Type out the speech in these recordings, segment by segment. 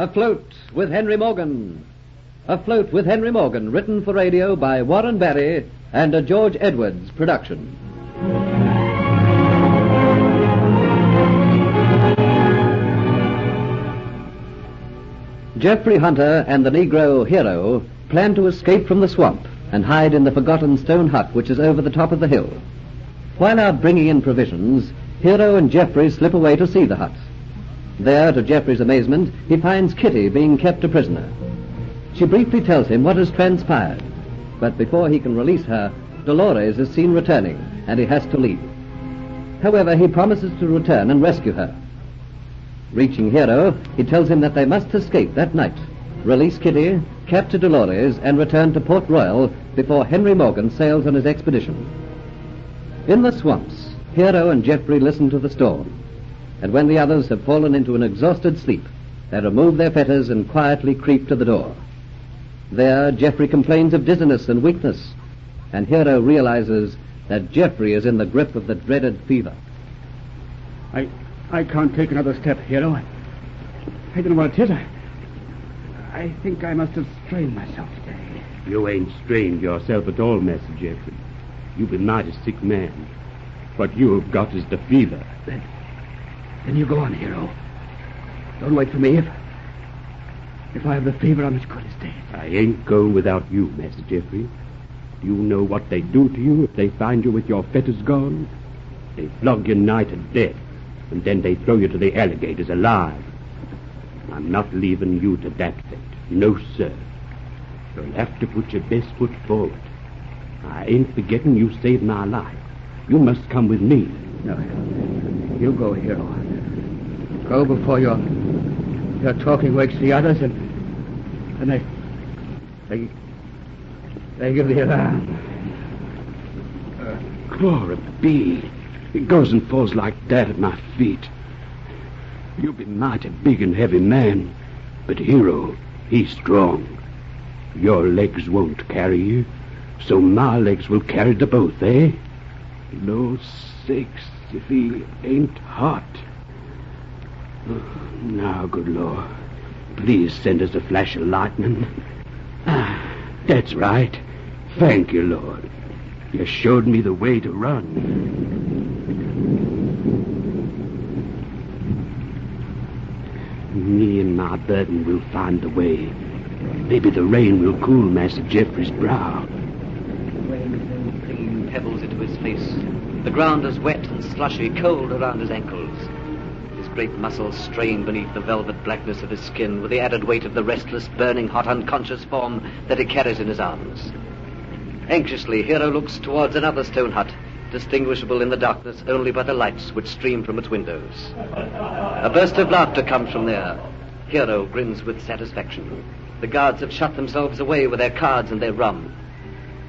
Afloat with Henry Morgan. Afloat with Henry Morgan, written for radio by Warren Barry and a George Edwards production. Jeffrey Hunter and the Negro Hero plan to escape from the swamp and hide in the forgotten stone hut which is over the top of the hill. While out bringing in provisions, Hero and Jeffrey slip away to see the hut. There, to Jeffrey's amazement, he finds Kitty being kept a prisoner. She briefly tells him what has transpired, but before he can release her, Dolores is seen returning, and he has to leave. However, he promises to return and rescue her. Reaching Hero, he tells him that they must escape that night, release Kitty, capture Dolores, and return to Port Royal before Henry Morgan sails on his expedition. In the swamps, Hero and Jeffrey listen to the storm, and when the others have fallen into an exhausted sleep, they remove their fetters and quietly creep to the door. There, Jeffrey complains of dizziness and weakness, and Hero realizes that Jeffrey is in the grip of the dreaded fever. I can't take another step, Hero. I don't know what it is. I think I must have strained myself today. You ain't strained yourself at all, Master Jeffrey. You've been mighty sick man. What you've got is the fever. Then you go on, Hero. Don't wait for me. If I have the fever, I'm as good as dead. I ain't going without you, Master Jeffrey. Do you know what they do to you if they find you with your fetters gone? They flog you nigh to death, and then they throw you to the alligators alive. I'm not leaving you to that fate. No, sir. You'll have to put your best foot forward. I ain't forgetting you saved my life. You must come with me. No, you go, Hero. Go before your talking wakes the others, and they give the alarm. Glory be. It goes and falls like that at my feet. You be mighty big and heavy man, but Hero, he's strong. Your legs won't carry you, so my legs will carry the both, eh? No sakes, if he ain't hot. Now, good Lord, please send us a flash of lightning. That's right. Thank you, Lord. You showed me the way to run. Me and my burden will find the way. Maybe the rain will cool Master Jeffrey's brow. The rain is flinging pebbles into his face. The ground is wet and slushy, cold around his ankles. His great muscles strain beneath the velvet blackness of his skin with the added weight of the restless, burning, hot, unconscious form that he carries in his arms. Anxiously, Hero looks towards another stone hut, distinguishable in the darkness only by the lights which stream from its windows. A burst of laughter comes from there. Hero grins with satisfaction. The guards have shut themselves away with their cards and their rum.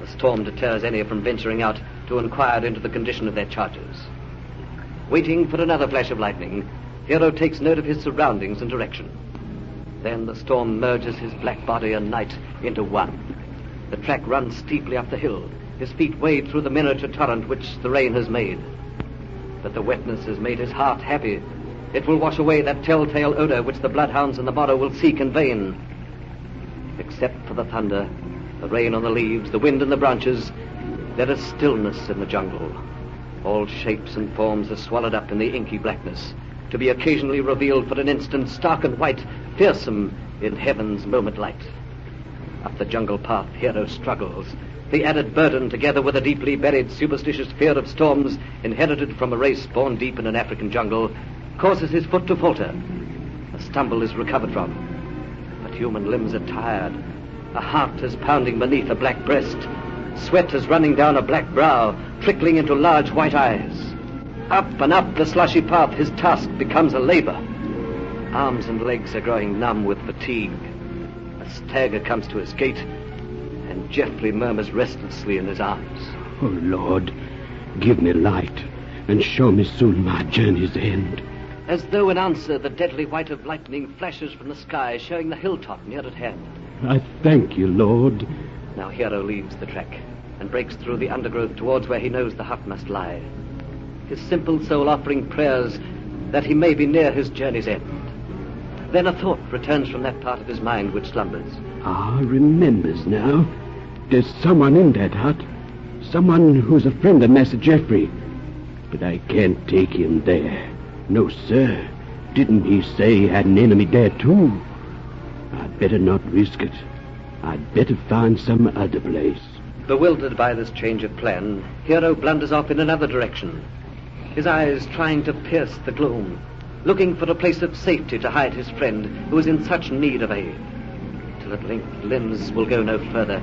The storm deters any from venturing out to inquire into the condition of their charges. Waiting for another flash of lightning, Hero takes note of his surroundings and direction. Then the storm merges his black body and night into one. The track runs steeply up the hill. His feet wade through the miniature torrent which the rain has made. But the wetness has made his heart happy. It will wash away that telltale odor which the bloodhounds in the meadow will seek in vain. Except for the thunder, the rain on the leaves, the wind in the branches, there is stillness in the jungle. All shapes and forms are swallowed up in the inky blackness, to be occasionally revealed for an instant, stark and white, fearsome in heaven's moment light. Up the jungle path, Hero struggles. The added burden, together with a deeply buried superstitious fear of storms inherited from a race born deep in an African jungle, causes his foot to falter. A stumble is recovered from. But human limbs are tired. A heart is pounding beneath a black breast. Sweat is running down a black brow, trickling into large white eyes. Up and up the slushy path, his task becomes a labor. Arms and legs are growing numb with fatigue. A stagger comes to his gait, and Jeffrey murmurs restlessly in his arms. Oh, Lord, give me light, and show me soon my journey's end. As though in answer, the deadly white of lightning flashes from the sky, showing the hilltop near at hand. I thank you, Lord. Now Hero leaves the track and breaks through the undergrowth towards where he knows the hut must lie. His simple soul offering prayers that he may be near his journey's end. Then a thought returns from that part of his mind which slumbers. Remembers now. There's someone in that hut. Someone who's a friend of Master Geoffrey. But I can't take him there. No, sir. Didn't he say he had an enemy there, too? I'd better not risk it. I'd better find some other place. Bewildered by this change of plan, Hero blunders off in another direction, his eyes trying to pierce the gloom, looking for a place of safety to hide his friend who is in such need of aid, till at length limbs will go no further,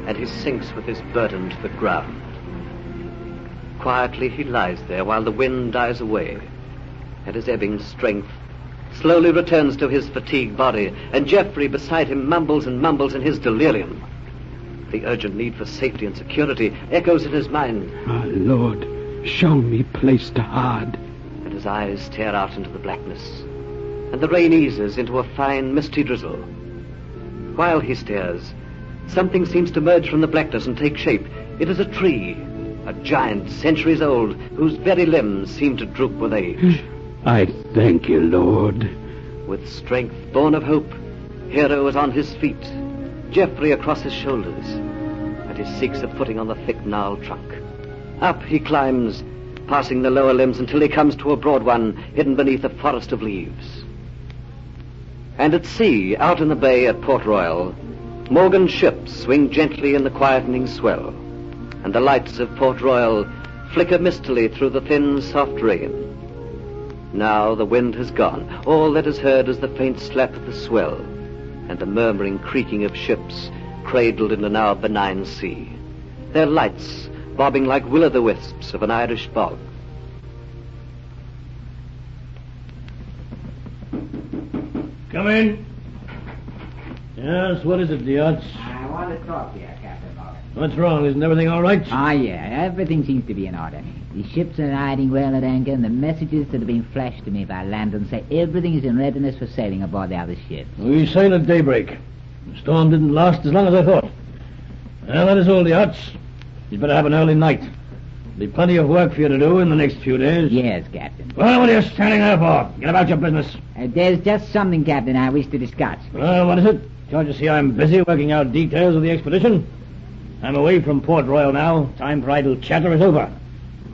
and he sinks with his burden to the ground. Quietly he lies there while the wind dies away, and his ebbing strength slowly returns to his fatigued body, and Geoffrey beside him mumbles and mumbles in his delirium. The urgent need for safety and security echoes in his mind. Ah, Lord, show me place to hide. And his eyes stare out into the blackness, and the rain eases into a fine misty drizzle. While he stares, something seems to merge from the blackness and take shape. It is a tree, a giant, centuries old, whose very limbs seem to droop with age. I thank you, Lord. With strength born of hope, Hero is on his feet, Geoffrey across his shoulders, and he seeks a footing on the thick gnarled trunk. Up he climbs, passing the lower limbs until he comes to a broad one hidden beneath a forest of leaves. And at sea, out in the bay at Port Royal, Morgan's ships swing gently in the quietening swell, and the lights of Port Royal flicker mistily through the thin, soft rain. Now the wind has gone. All that is heard is the faint slap of the swell and the murmuring creaking of ships cradled in the now benign sea, their lights bobbing like will-o'-the-wisps of an Irish bog. Come in. Yes, what is it, Diaz? I want to talk to you, Captain Morgan. What's wrong? Isn't everything all right? Yeah, everything seems to be in order. The ships are riding well at anchor, and the messages that have been flashed to me by Landon say everything is in readiness for sailing aboard the other ships. We sail at daybreak. The storm didn't last as long as I thought. Well, that is all, Diaz. You'd better have an early night. There'll be plenty of work for you to do in the next few days. Yes, Captain. Well, what are you standing there for? Get about your business. There's just something, Captain, I wish to discuss. Well, what is it? Can't you see I'm busy working out details of the expedition? I'm away from Port Royal now. Time for idle chatter is over.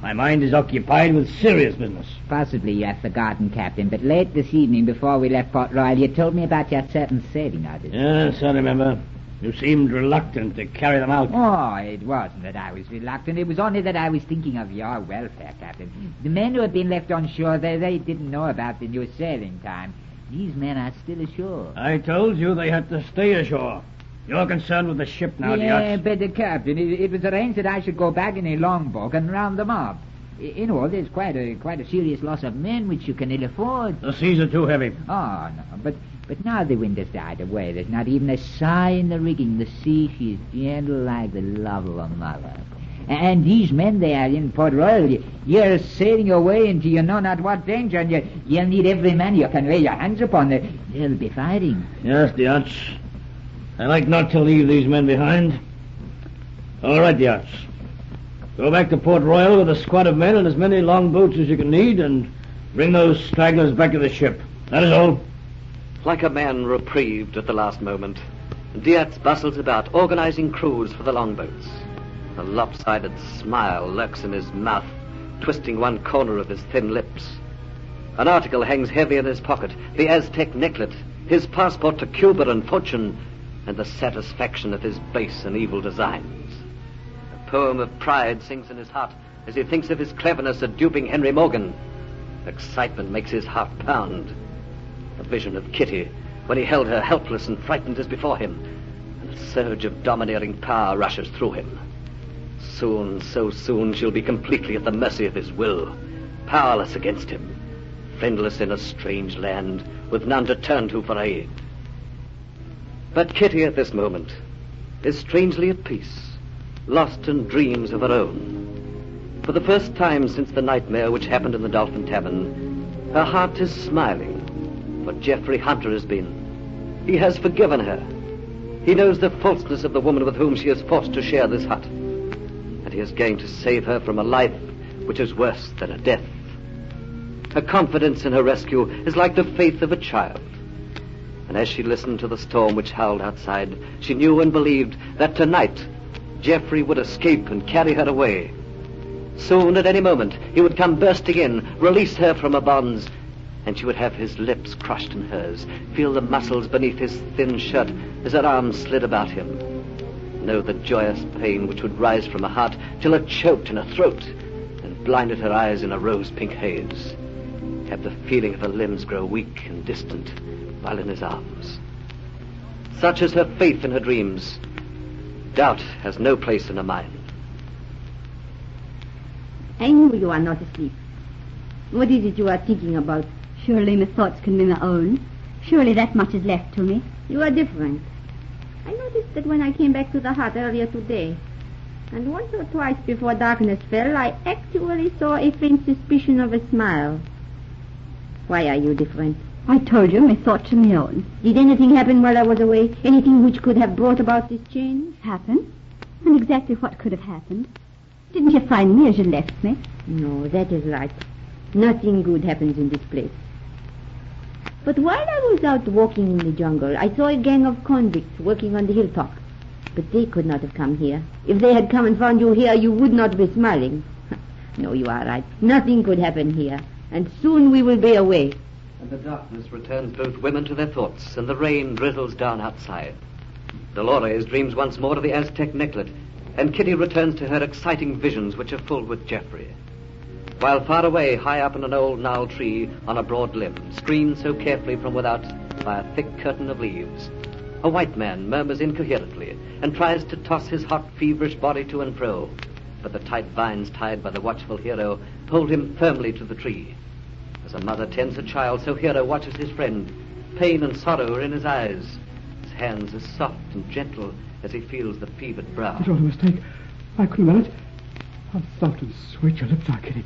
My mind is occupied with serious business. Possibly you have forgotten, Captain, but late this evening before we left Port Royal, you told me about your certain sailing orders. Yes, I remember. You seemed reluctant to carry them out. Oh, it wasn't that I was reluctant. It was only that I was thinking of your welfare, Captain. The men who had been left on shore, they didn't know about the new sailing time. These men are still ashore. I told you they had to stay ashore. You're concerned with the ship now, Yeah, Diaz. but Captain, it was arranged that I should go back in a longboat and round them up. In all, there's quite a serious loss of men which you can ill afford. The seas are too heavy. Oh, no, but now the wind has died away. There's not even a sigh in the rigging. The sea, she's gentle like the love of a mother. And these men, they are in Port Royal. You're sailing away into you know not what danger, and you'll need every man you can lay your hands upon. They'll be fighting. Yes, Diaz. I like not to leave these men behind. All right, Diaz. Go back to Port Royal with a squad of men and as many longboats as you can need, and bring those stragglers back to the ship. That is all. Like a man reprieved at the last moment, Diaz bustles about, organizing crews for the longboats. A lopsided smile lurks in his mouth, twisting one corner of his thin lips. An article hangs heavy in his pocket, the Aztec necklet, his passport to Cuba and fortune, and the satisfaction of his base and evil designs. A poem of pride sings in his heart as he thinks of his cleverness at duping Henry Morgan. Excitement makes his heart pound. A vision of Kitty, when he held her helpless and frightened as before him, and a surge of domineering power rushes through him. Soon, so soon, she'll be completely at the mercy of his will, powerless against him, friendless in a strange land, with none to turn to for aid. But Kitty at this moment is strangely at peace, lost in dreams of her own. For the first time since the nightmare which happened in the Dolphin Tavern, her heart is smiling, for Geoffrey Hunter has been. He has forgiven her. He knows the falseness of the woman with whom she is forced to share this hut, and he is going to save her from a life which is worse than a death. Her confidence in her rescue is like the faith of a child. And as she listened to the storm which howled outside, she knew and believed that tonight Geoffrey would escape and carry her away. Soon, at any moment, he would come bursting in, release her from her bonds, and she would have his lips crushed in hers, feel the muscles beneath his thin shirt as her arms slid about him, know the joyous pain which would rise from her heart till it choked in her throat and blinded her eyes in a rose-pink haze, have the feeling of her limbs grow weak and distant while in his arms. Such is her faith in her dreams. Doubt has no place in her mind. I know you are not asleep. What is it you are thinking about? Surely my thoughts can be my own. Surely that much is left to me. You are different. I noticed that when I came back to the hut earlier today, and once or twice before darkness fell, I actually saw a faint suspicion of a smile. Why are you different? I told you my thoughts are my own. Did anything happen while I was away? Anything which could have brought about this change? Happen? And exactly what could have happened? Didn't you find me as you left me? No, that is right. Nothing good happens in this place. But while I was out walking in the jungle, I saw a gang of convicts working on the hilltop. But they could not have come here. If they had come and found you here, you would not be smiling. No, you are right. Nothing could happen here. And soon we will be away. And the darkness returns both women to their thoughts, and the rain drizzles down outside. Dolores dreams once more of the Aztec necklet, and Kitty returns to her exciting visions which are full with Geoffrey. While far away, high up in an old gnarled tree on a broad limb, screened so carefully from without by a thick curtain of leaves, a white man murmurs incoherently and tries to toss his hot, feverish body to and fro, but the tight vines tied by the watchful Hero hold him firmly to the tree. As a mother tends a child, so Hero watches his friend. Pain and sorrow are in his eyes. His hands are soft and gentle as he feels the fevered brow. It was a mistake. I couldn't have done it. How soft and sweet your lips are, Kitty.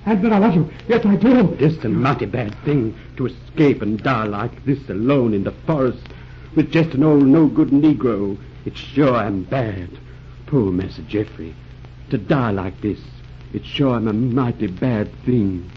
And but I love you. Yes, I do. It's a mighty bad thing to escape and die like this alone in the forest with just an old no-good Negro. It's sure I'm bad. Poor Master Geoffrey. To die like this, it's sure I'm a mighty bad thing.